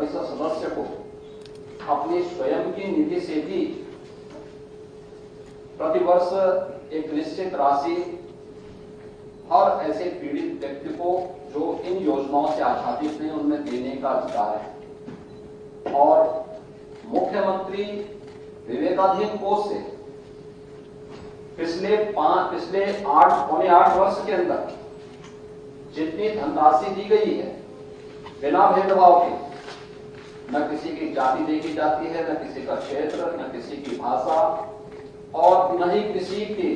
परिषद सदस्य को अपनी स्वयं की निधि से भी प्रतिवर्ष एक निश्चित राशि हर ऐसे पीड़ित व्यक्ति को जो इन योजनाओं से आच्छादित नहीं उनमें देने का अधिकार है। और मुख्यमंत्री विवेकाधीन कोष से पिछले 8 वर्ष के अंदर जितनी धनराशि दी गई है बिना भेदभाव के, न किसी की जाति देखी जाती है, न किसी का क्षेत्र, न किसी की भाषा, और न ही किसी के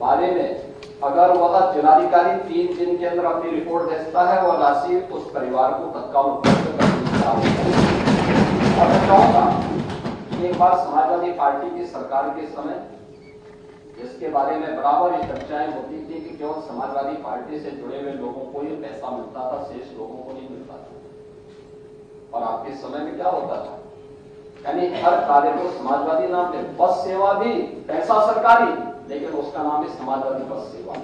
बारे में अगर वह जिलाधिकारी 3 दिन के अंदर अपनी रिपोर्ट भेजता है, वह राशि उस परिवार को तत्काल उपलब्ध करने की। और मैं चाहूंगा एक बार समाजवादी पार्टी की सरकार के समय जिसके बारे में बराबर ये चर्चाएं होती थी कि केवल समाजवादी पार्टी से जुड़े हुए लोगों को ही पैसा मिलता था, शेष लोगों को नहीं मिलता था। और आपके समय में क्या होता था, यानी हर कार्य को समाजवादी नाम दे, बस सेवा भी पैसा सरकारी, लेकिन उसका नाम है समाजवादी बस सेवा।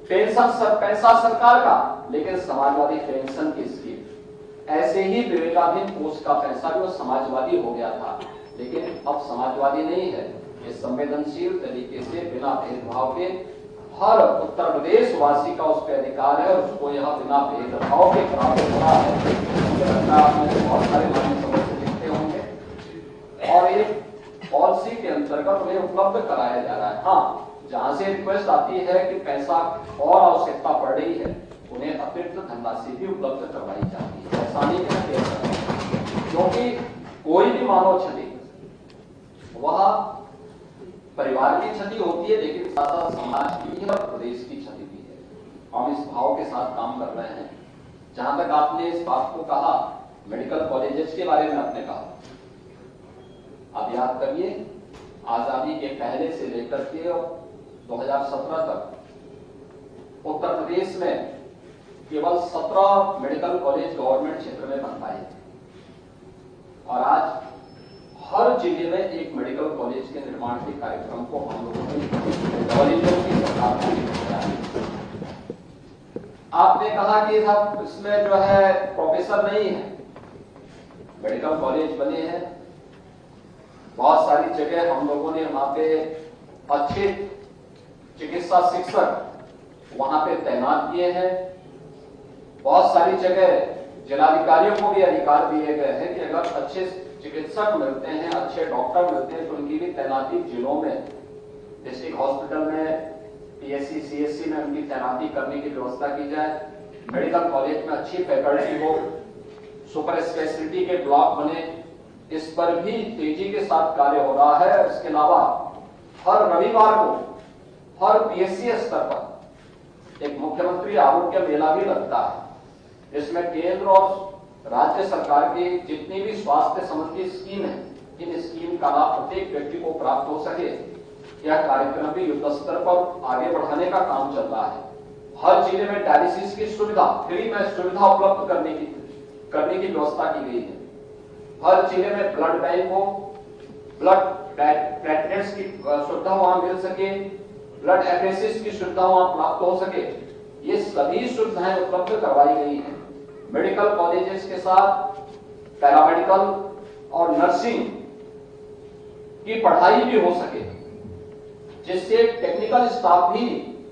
पेंशन पैसा सरकार का, लेकिन समाजवादी पेंशन की स्कीम। ऐसे ही विवेकाधीन कोष का पैसा भी समाजवादी हो गया था, लेकिन अब समाजवादी नहीं है। ये संवेदनशील तरीके से बिना भेदभाव के हर उत्तर प्रदेश वासी का उस पर अधिकार है और उसको यह बिना भेदभाव के प्राप्त हो रहा है। बहुत सारे मान्य सदस्य लिखते होंगे और एक पॉलिसी के अंतर्गत उन्हें उपलब्ध कराया जा रहा है। हाँ, जहां से रिक्वेस्ट आती है कि पैसा और आवश्यकता पड़ रही है, उन्हें अतिरिक्त धनराशि भी उपलब्ध करवाई जाती है। ऐसा नहीं कहते, क्योंकि कोई भी मानव क्षति वह परिवार की क्षति होती है, लेकिन साथ साथ समाज की और प्रदेश की क्षति भी है। हम इस भाव के साथ काम कर रहे हैं। जहां तक आपने इस बात को कहा, मेडिकल कॉलेजेस के बारे में आपने कहा, आप याद करिए, आजादी के पहले से लेकर के 2017 तक उत्तर प्रदेश में केवल 17 मेडिकल कॉलेज गवर्नमेंट क्षेत्र में बन पाए और आज हर जिले में एक मेडिकल कॉलेज के निर्माण के कार्यक्रम को हम लोगों ने की सरकार को किया। आपने कहा कि साहब इसमें जो है प्रोफेसर नहीं है, मेडिकल कॉलेज बने हैं, बहुत सारी जगह हम लोगों ने वहां पे अच्छे चिकित्सा शिक्षक वहां पे तैनात किए हैं। बहुत सारी जगह जिलाधिकारियों को भी अधिकार दिए गए हैं कि अगर अच्छे चिकित्सक मिलते हैं, अच्छे डॉक्टर मिलते हैं, तो उनकी भी तैनाती जिलों में, डिस्ट्रिक्ट हॉस्पिटल में, पीएससी सीएससी में उनकी तैनाती करने की व्यवस्था की जाए। मेडिकल कॉलेज में अच्छी फैकल्टी हो, सुपर स्पेशलिटी के ब्लॉक बने, इस पर भी तेजी के साथ कार्य हो रहा है। इसके अलावा हर रविवार को हर पीएससी स्तर पर एक मुख्यमंत्री आरोग्य मेला भी लगता है, जिसमें केंद्र और राज्य सरकार की जितनी भी स्वास्थ्य संबंधी स्कीम है, इन स्कीम का लाभ प्रत्येक व्यक्ति को प्राप्त हो सके, यह कार्यक्रम भी युद्ध स्तर पर आगे बढ़ाने का काम चल रहा है। हर जिले में डायलिसिस की सुविधा, फ्री में सुविधा उपलब्ध करने की व्यवस्था की गई है। हर जिले में ब्लड बैंक हो, ब्लड प्लेटलेट्स की सुविधा वहां मिल सके, ब्लड एफेसिस की सुविधा वहां प्राप्त हो सके, ये सभी सुविधाएं उपलब्ध करवाई गई हैं। मेडिकल कॉलेजेस के साथ पैरामेडिकल और नर्सिंग की पढ़ाई भी हो सके, जिससे टेक्निकल स्टाफ भी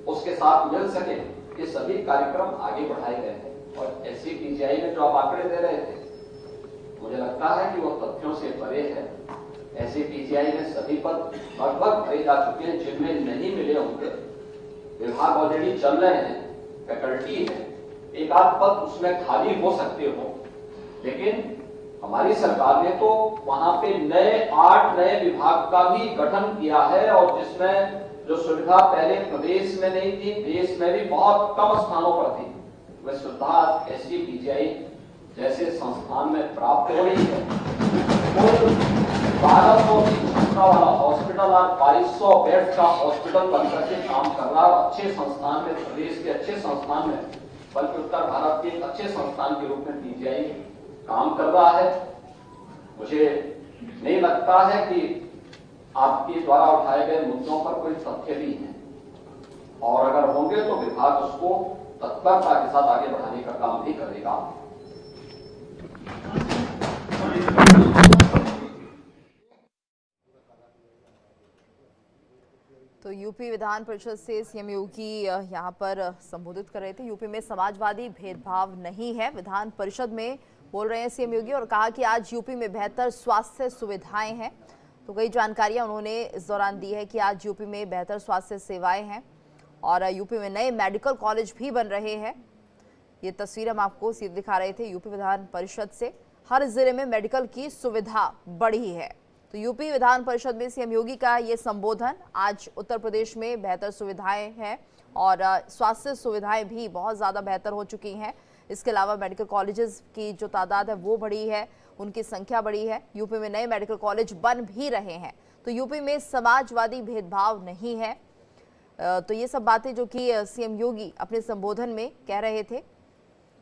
उसके साथ मिल सके, ये सभी कार्यक्रम आगे बढ़ाए गए हैं। और एससीपीजीआई में जो आप आंकड़े दे रहे थे, मुझे लगता है कि वो तथ्यों से परे है। एससीपीजीआई में सभी पद लगभग भरे जा चुके हैं, जिनमें नहीं मिले होंगे विभाग ऑलरेडी चल रहे हैं, फैकल्टी है, एक आध पद उसमें खाली हो सकते हो, लेकिन हमारी सरकार ने तो वहां पे 8 नए विभाग का भी गठन किया है, और जिसमें जो सुविधा पहले प्रदेश में नहीं थी, देश में भी बहुत कम स्थानों पर थी, वह सुविधा एससीपीजीआई जैसे संस्थान में प्राप्त हो रही है। 1200 की क्षमता वाला हॉस्पिटल और 2200 बेड का हॉस्पिटल बनकर के काम कर रहा है। अच्छे संस्थान में, प्रदेश के अच्छे संस्थान में, बल्कि उत्तर भारत के एक अच्छे संस्थान के रूप में पीजीआई काम कर रहा है। मुझे नहीं लगता है कि आपके द्वारा उठाए गए मुद्दों पर कोई तथ्य भी है, और अगर होंगे तो विभाग उसको तत्परता के साथ आगे बढ़ाने का काम भी करेगा। तो यूपी विधान परिषद से सीएम योगी यहाँ पर संबोधित कर रहे थे। यूपी में समाजवादी भेदभाव नहीं है, विधान परिषद में बोल रहे हैं सीएम योगी, और कहा कि आज यूपी में बेहतर स्वास्थ्य सुविधाएं हैं। तो कई जानकारियां उन्होंने इस दौरान दी है कि आज यूपी में बेहतर स्वास्थ्य सेवाएं हैं और यूपी में नए मेडिकल कॉलेज भी बन रहे हैं। ये तस्वीर हम आपको सीधे दिखा रहे थे यूपी विधान परिषद से। हर जिले में मेडिकल की सुविधा बढ़ी है। तो यूपी विधान परिषद में सीएम योगी का ये संबोधन। आज उत्तर प्रदेश में बेहतर सुविधाएं हैं और स्वास्थ्य सुविधाएं भी बहुत ज़्यादा बेहतर हो चुकी हैं। इसके अलावा मेडिकल कॉलेजेस की जो तादाद है वो बढ़ी है, उनकी संख्या बढ़ी है। यूपी में नए मेडिकल कॉलेज बन भी रहे हैं। तो यूपी में समाजवादी भेदभाव नहीं है। तो ये सब बातें जो कि सीएम योगी अपने संबोधन में कह रहे थे।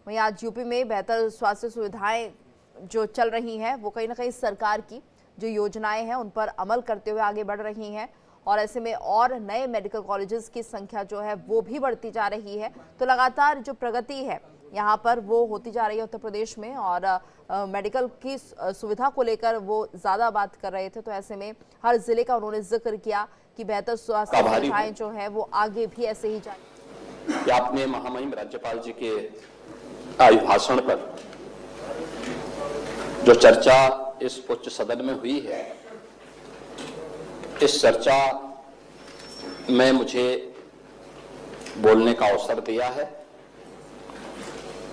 वहीं आज यूपी में बेहतर स्वास्थ्य सुविधाएं जो चल रही हैं वो कहीं ना कहीं सरकार की जो योजनाएं हैं उन पर अमल करते हुए आगे बढ़ रही हैं और ऐसे में और नए मेडिकल कॉलेजेस की संख्या जो है वो भी बढ़ती जा रही है। तो लगातार जो प्रगति है यहाँ पर वो होती जा रही है उत्तर प्रदेश में और मेडिकल की सुविधा को लेकर वो ज़्यादा बात कर रहे थे। तो ऐसे में हर जिले का उन्होंने जिक्र किया कि बेहतर स्वास्थ्य सुविधाएं जो है वो आगे भी ऐसे ही जाए। आपने महामहिम राज्यपाल जी के अभिभाषण पर जो चर्चा इस उच्च सदन में हुई है, इस चर्चा में मुझे बोलने का अवसर दिया है।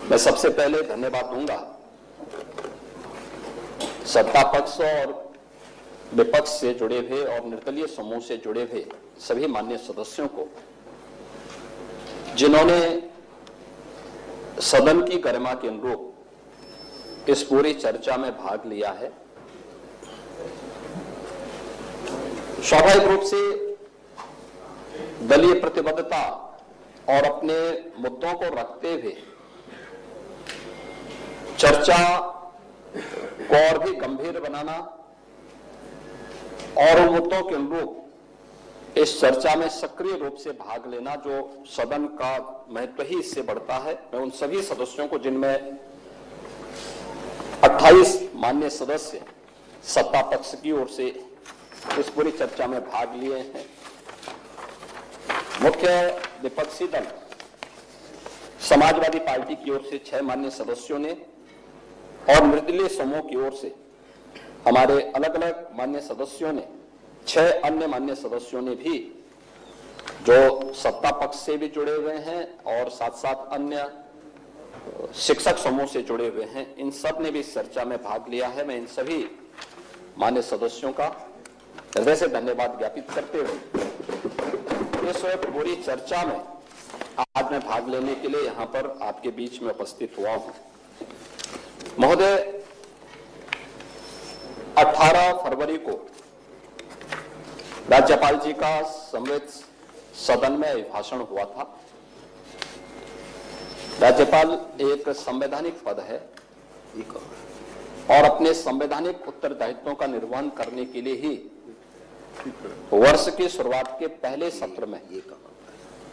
मैं सबसे पहले धन्यवाद दूंगा सत्ता पक्ष और विपक्ष से जुड़े हुए और निर्दलीय समूह से जुड़े हुए सभी माननीय सदस्यों को, जिन्होंने सदन की गरिमा के अनुरूप इस पूरी चर्चा में भाग लिया है। स्वाभाविक रूप से दलीय प्रतिबद्धता और अपने मुद्दों को रखते हुए चर्चा को और भी गंभीर बनाना और उन मुद्दों के अनुरूप इस चर्चा में सक्रिय रूप से भाग लेना, जो सदन का महत्व ही इससे बढ़ता है। मैं उन सभी सदस्यों को, जिनमें 28 माननीय सदस्य सत्ता पक्ष की ओर से इस पूरी चर्चा में भाग लिए हैं, मुख्य विपक्षी दल समाजवादी पार्टी की ओर से 6 माननीय सदस्यों ने और निर्दलीय समूह की ओर से हमारे अलग अलग माननीय सदस्यों ने, 6 अन्य माननीय सदस्यों ने भी, जो सत्ता पक्ष से भी जुड़े हुए हैं और साथ साथ अन्य शिक्षक समूह से जुड़े हुए हैं, इन सब ने भी इस चर्चा में भाग लिया है। मैं इन सभी माननीय सदस्यों का हृदय से धन्यवाद ज्ञापित करते हुए इस पूरी चर्चा में आज मैं भाग लेने के लिए यहाँ पर आपके बीच में उपस्थित हुआ हूँ। महोदय, 18 फरवरी को राज्यपाल जी का संवित सदन में अभिभाषण हुआ था। राज्यपाल एक संवैधानिक पद है और अपने संवैधानिक उत्तरदायित्वों का निर्वहन करने के लिए ही वर्ष की शुरुआत के पहले सत्र में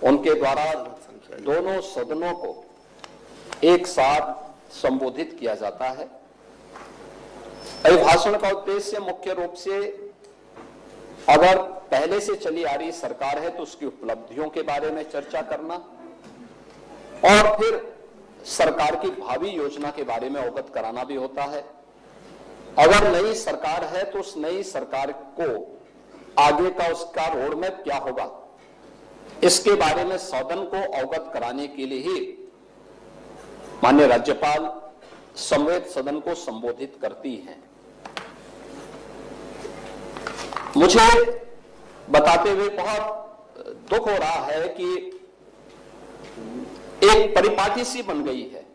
उनके द्वारा दोनों सदनों को एक साथ संबोधित किया जाता है। अभिभाषण का उद्देश्य मुख्य रूप से अगर पहले से चली आ रही सरकार है तो उसकी उपलब्धियों के बारे में चर्चा करना और फिर सरकार की भावी योजना के बारे में अवगत कराना भी होता है। अगर नई सरकार है तो उस नई सरकार को आगे का उसका रोड मैप क्या होगा, इसके बारे में सदन को अवगत कराने के लिए ही माननीय राज्यपाल संवित सदन को संबोधित करती हैं। मुझे बताते हुए बहुत दुख हो रहा है कि एक परिपाटी सी बन गई है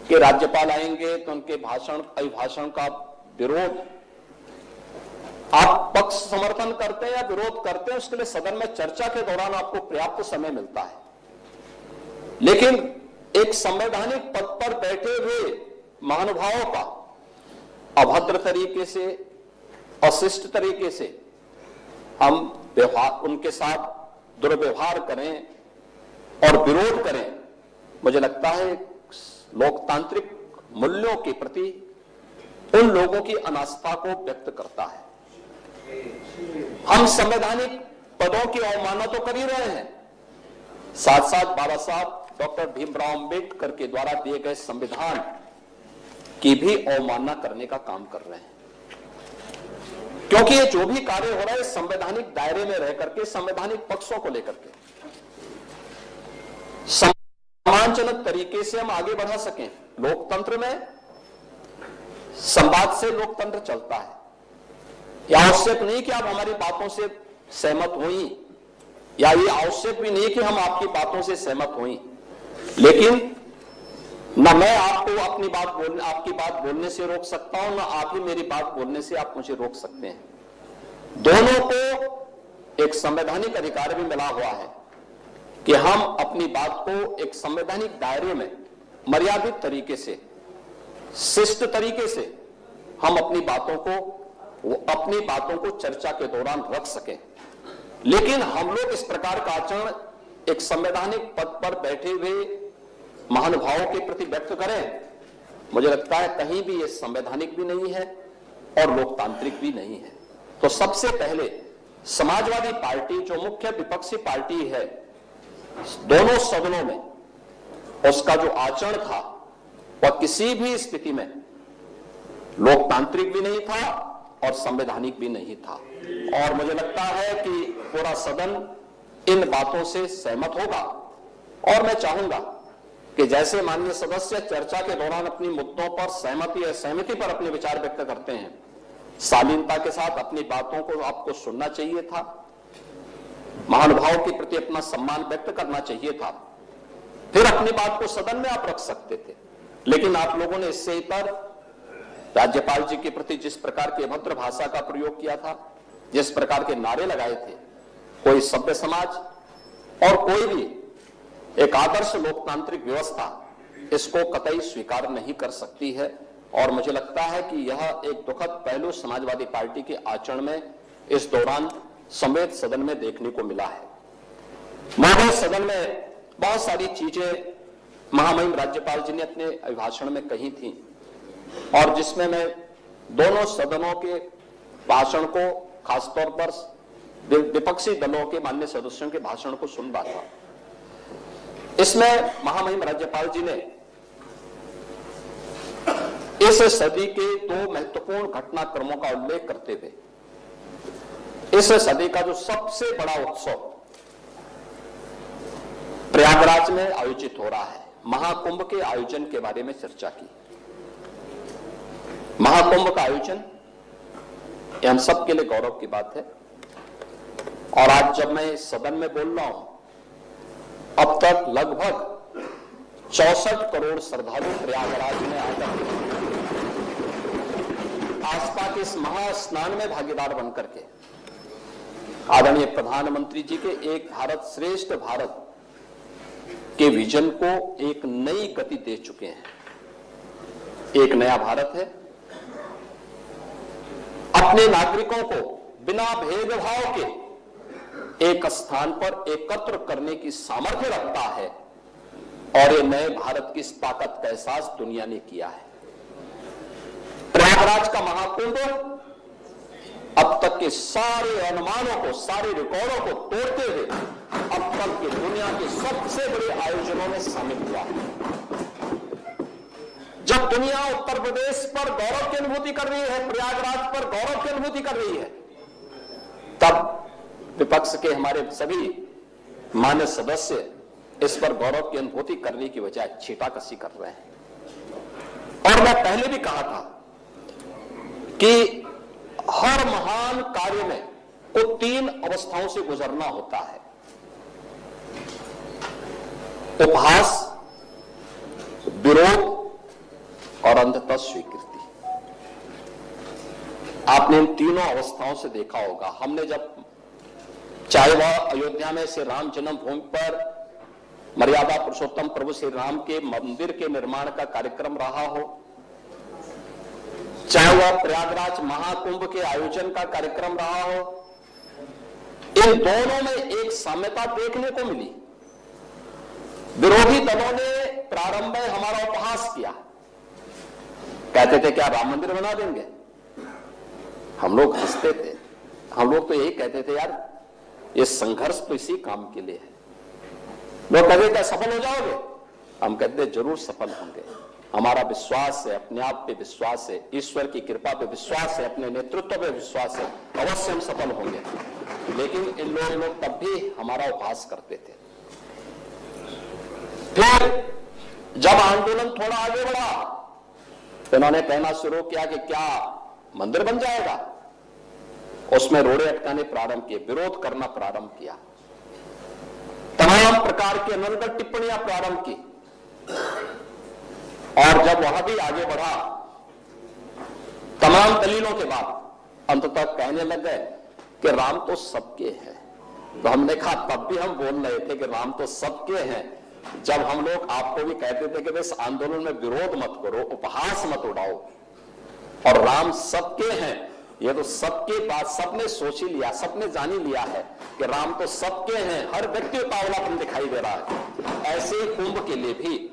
कि राज्यपाल आएंगे तो उनके अभिभाषण का विरोध, आप पक्ष समर्थन करते हैं या विरोध करते हैं, उसके लिए सदन में चर्चा के दौरान आपको पर्याप्त समय मिलता है। लेकिन एक संवैधानिक पद पर बैठे हुए महानुभावों का अभद्र तरीके से, अशिष्ट तरीके से हम उनके साथ दुर्व्यवहार करें और विरोध करें, मुझे लगता है लोकतांत्रिक मूल्यों के प्रति उन लोगों की अनास्था को व्यक्त करता है। हम संवैधानिक पदों की अवमानना तो कर ही रहे हैं, साथ साथ बाबा साहब डॉक्टर भीमराव अंबेडकर के द्वारा दिए गए संविधान की भी अवमानना करने का काम कर रहे हैं। क्योंकि ये जो भी कार्य हो रहा है संवैधानिक दायरे में रह करके, संवैधानिक पक्षों को लेकर के सम्मानजनक तरीके से हम आगे बढ़ा सकें। लोकतंत्र में संवाद से लोकतंत्र चलता है। यह आवश्यक नहीं कि आप हमारी बातों से सहमत हों, या ये आवश्यक भी नहीं कि हम आपकी बातों से सहमत हों, लेकिन न मैं आपको आपकी बात बोलने से रोक सकता हूं, न आप ही मेरी बात बोलने से आप मुझे रोक सकते हैं। दोनों को एक संवैधानिक अधिकार भी मिला हुआ है कि हम अपनी बात को एक संवैधानिक दायरे में मर्यादित तरीके से, शिष्ट तरीके से हम अपनी बातों को चर्चा के दौरान रख सकें। लेकिन हम लोग इस प्रकार का आचरण एक संवैधानिक पद पर बैठे हुए महानुभावों के प्रति व्यक्त करें, मुझे लगता है कहीं भी ये संवैधानिक भी नहीं है और लोकतांत्रिक भी नहीं है। तो सबसे पहले समाजवादी पार्टी जो मुख्य विपक्षी पार्टी है दोनों सदनों में, उसका जो आचरण था वह किसी भी स्थिति में लोकतांत्रिक भी नहीं था और संवैधानिक भी नहीं था। और मुझे लगता है कि पूरा सदन इन बातों से सहमत होगा। और मैं चाहूंगा कि जैसे माननीय सदस्य चर्चा के दौरान अपनी मुद्दों पर सहमति या सहमति पर अपने विचार व्यक्त करते हैं, शालीनता के साथ अपनी बातों को आपको सुनना चाहिए था, महानुभाव के प्रति अपना सम्मान व्यक्त करना चाहिए था, फिर अपनी बात को सदन में आप रख सकते थे। लेकिन आप लोगों ने इससे इतर राज्यपाल जी के प्रति जिस प्रकार की अभद्र भाषा का प्रयोग किया था, जिस प्रकार के नारे लगाए थे, कोई सभ्य समाज और कोई भी एक आदर्श लोकतांत्रिक व्यवस्था इसको कतई स्वीकार नहीं कर सकती है। और मुझे लगता है कि यह एक दुखद पहलू समाजवादी पार्टी के आचरण में इस दौरान समेत सदन में देखने को मिला है। महोदय, सदन में बहुत सारी चीजें महामहिम राज्यपाल जी ने अपने अभिभाषण में कही थी और जिसमें मैं दोनों सदनों के भाषण को, खासतौर पर विपक्षी दलों के माननीय सदस्यों के भाषण को सुन रहा था। इसमें महामहिम राज्यपाल जी ने इस सदी के दो महत्वपूर्ण घटनाक्रमों का उल्लेख करते हुए इस सदी का जो सबसे बड़ा उत्सव प्रयागराज में आयोजित हो रहा है, महाकुंभ के आयोजन के बारे में चर्चा की। महाकुंभ का आयोजन हम सबके लिए गौरव की बात है। और आज जब मैं इस सदन में बोल रहा हूं, अब तक लगभग 64 करोड़ श्रद्धालु प्रयागराज में आकर आस्था के इस महास्नान में भागीदार बनकर के आदरणीय प्रधानमंत्री जी के एक भारत श्रेष्ठ भारत के विजन को एक नई गति दे चुके हैं। एक नया भारत है, अपने नागरिकों को बिना भेदभाव के एक स्थान पर एकत्र करने की सामर्थ्य रखता है और ये नए भारत की इस ताकत का एहसास दुनिया ने किया है। प्रयागराज का महाकुंभ अब तक के सारे अनुमानों को, सारे रिकॉर्डों को तोड़ते हुए अब तक के दुनिया के सबसे बड़े आयोजनों में शामिल हुआ है। जब दुनिया उत्तर प्रदेश पर गौरव की अनुभूति कर रही है, प्रयागराज पर गौरव की अनुभूति कर रही है, तब विपक्ष के हमारे सभी मान्य सदस्य इस पर गौरव की अनुभूति करने की बजाय छींटाकशी कर रहे हैं। और मैं पहले भी कहा था कि हर महान कार्य में को 3 अवस्थाओं से गुजरना होता है: उपहास, विरोध और अंततः स्वीकृति। आपने इन तीनों अवस्थाओं से देखा होगा। हमने जब, चाहे वह अयोध्या में श्री राम जन्मभूमि पर मर्यादा पुरुषोत्तम प्रभु श्री राम के मंदिर के निर्माण का कार्यक्रम रहा हो, चाहे वह प्रयागराज महाकुंभ के आयोजन का कार्यक्रम रहा हो, इन दोनों में एक साम्यता देखने को मिली। विरोधी दलों ने प्रारंभ में हमारा उपहास किया, कहते थे क्या राम मंदिर बना देंगे। हम लोग हंसते थे, हम लोग तो यही कहते थे यार ये संघर्ष तो इसी काम के लिए है। लोग कहते क्या सफल हो जाओगे? हम कहते जरूर सफल होंगे। हमारा विश्वास है, अपने आप पे विश्वास है, ईश्वर की कृपा पे विश्वास है, अपने नेतृत्व पे विश्वास है, अवश्य हम सफल होंगे। लेकिन इन लोग तब भी हमारा उपहास करते थे। फिर जब आंदोलन थोड़ा आगे बढ़ा तो इन्होंने कहना शुरू किया कि क्या मंदिर बन जाएगा। उसमें रोड़े अटकाने प्रारंभ किए, विरोध करना प्रारंभ किया, तमाम प्रकार की अनर्गल टिप्पणियां प्रारंभ की। और जब वह भी आगे बढ़ा, तमाम दलीलों के बाद अंततः कहने लग गए कि राम तो सबके हैं। तो हमने कहा, तब भी हम बोल रहे थे कि राम तो सबके हैं, जब हम लोग आपको भी कहते थे कि इस आंदोलन में विरोध मत करो, उपहास मत उड़ाओ, और राम सबके हैं। ये तो सबके बात सबने सोच ही लिया, सबने जान ही लिया है कि राम तो सबके हैं, हर व्यक्ति को पावलापन दिखाई दे रहा है। ऐसे ही कुंभ के लिए भी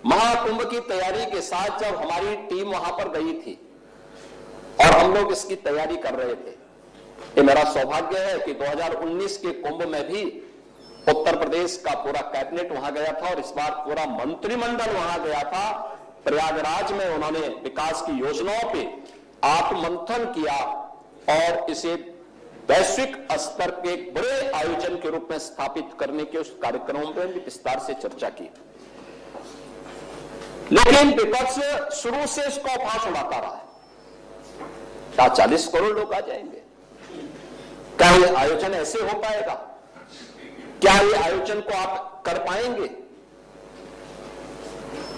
महाकुंभ की तैयारी के साथ जब हमारी टीम वहां पर गई थी और हम लोग इसकी तैयारी कर रहे थे, ये मेरा सौभाग्य है कि 2019 के कुंभ में भी उत्तर प्रदेश का पूरा कैबिनेट वहां गया था और इस बार पूरा मंत्रिमंडल वहां गया था। प्रयागराज में उन्होंने विकास की योजनाओं पे आत्ममंथन किया और इसे वैश्विक स्तर के एक बड़े आयोजन के रूप में स्थापित करने के उस कार्यक्रमों में भी विस्तार से चर्चा की। लेकिन विपक्ष शुरू से इसको उपहास उड़ाता रहा है। क्या 40 करोड़ लोग आ जाएंगे? क्या ये आयोजन ऐसे हो पाएगा? क्या ये आयोजन को आप कर पाएंगे?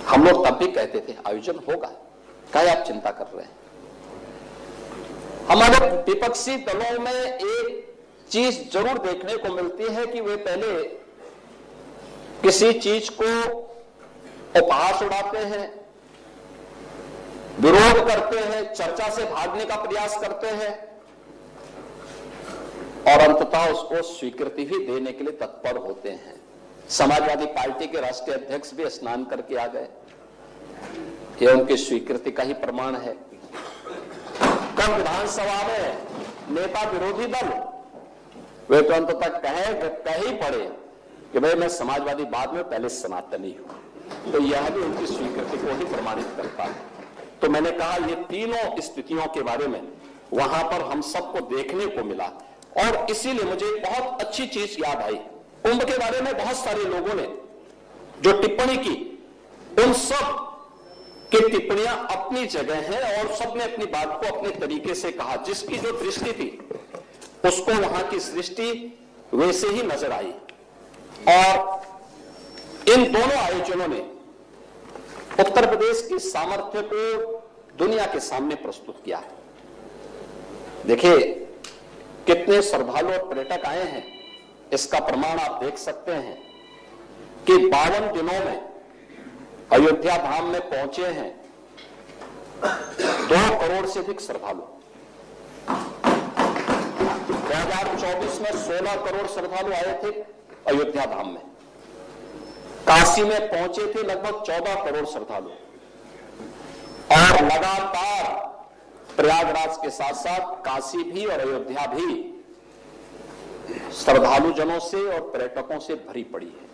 हम लोग तब भी कहते थे आयोजन होगा, क्या आप चिंता कर रहे हैं? हमारे विपक्षी दलों में एक चीज जरूर देखने को मिलती है कि वे पहले किसी चीज को उपहास उड़ाते हैं, विरोध करते हैं, चर्चा से भागने का प्रयास करते हैं और अंततः उसको स्वीकृति भी देने के लिए तत्पर होते हैं। समाजवादी पार्टी के राष्ट्रीय अध्यक्ष भी स्नान करके आ गए, यह उनकी स्वीकृति का ही प्रमाण है। कल विधानसभा में नेता विरोधी दल वे तो अंत तक कह ही पड़े कि भाई मैं समाजवादी, बाद में पहले सनातनी हूं, तो यह भी उनकी स्वीकृति को ही प्रमाणित करता है। तो मैंने कहा ये तीनों स्थितियों के बारे में वहां पर हम सबको देखने को मिला और इसीलिए मुझे बहुत अच्छी चीज याद आई। कुंभ के बारे में बहुत सारे लोगों ने जो टिप्पणी की, उन सब की टिप्पणियां अपनी जगह हैं और सबने अपनी बात को अपने तरीके से कहा। जिसकी जो दृष्टि थी उसको वहां की सृष्टि वैसे ही नजर आई और इन दोनों आयोजनों ने उत्तर प्रदेश की सामर्थ्य को दुनिया के सामने प्रस्तुत किया है। देखिए कितने श्रद्धालु और पर्यटक आए हैं, इसका प्रमाण आप देख सकते हैं कि 52 दिनों में अयोध्या धाम में पहुंचे हैं 2 करोड़ से अधिक श्रद्धालु। 2024 में 16 करोड़ श्रद्धालु आए थे अयोध्या धाम में। काशी में पहुंचे थे लगभग 14 करोड़ श्रद्धालु और लगातार प्रयागराज के साथ साथ काशी भी और अयोध्या भी श्रद्धालु जनों से और पर्यटकों से भरी पड़ी है।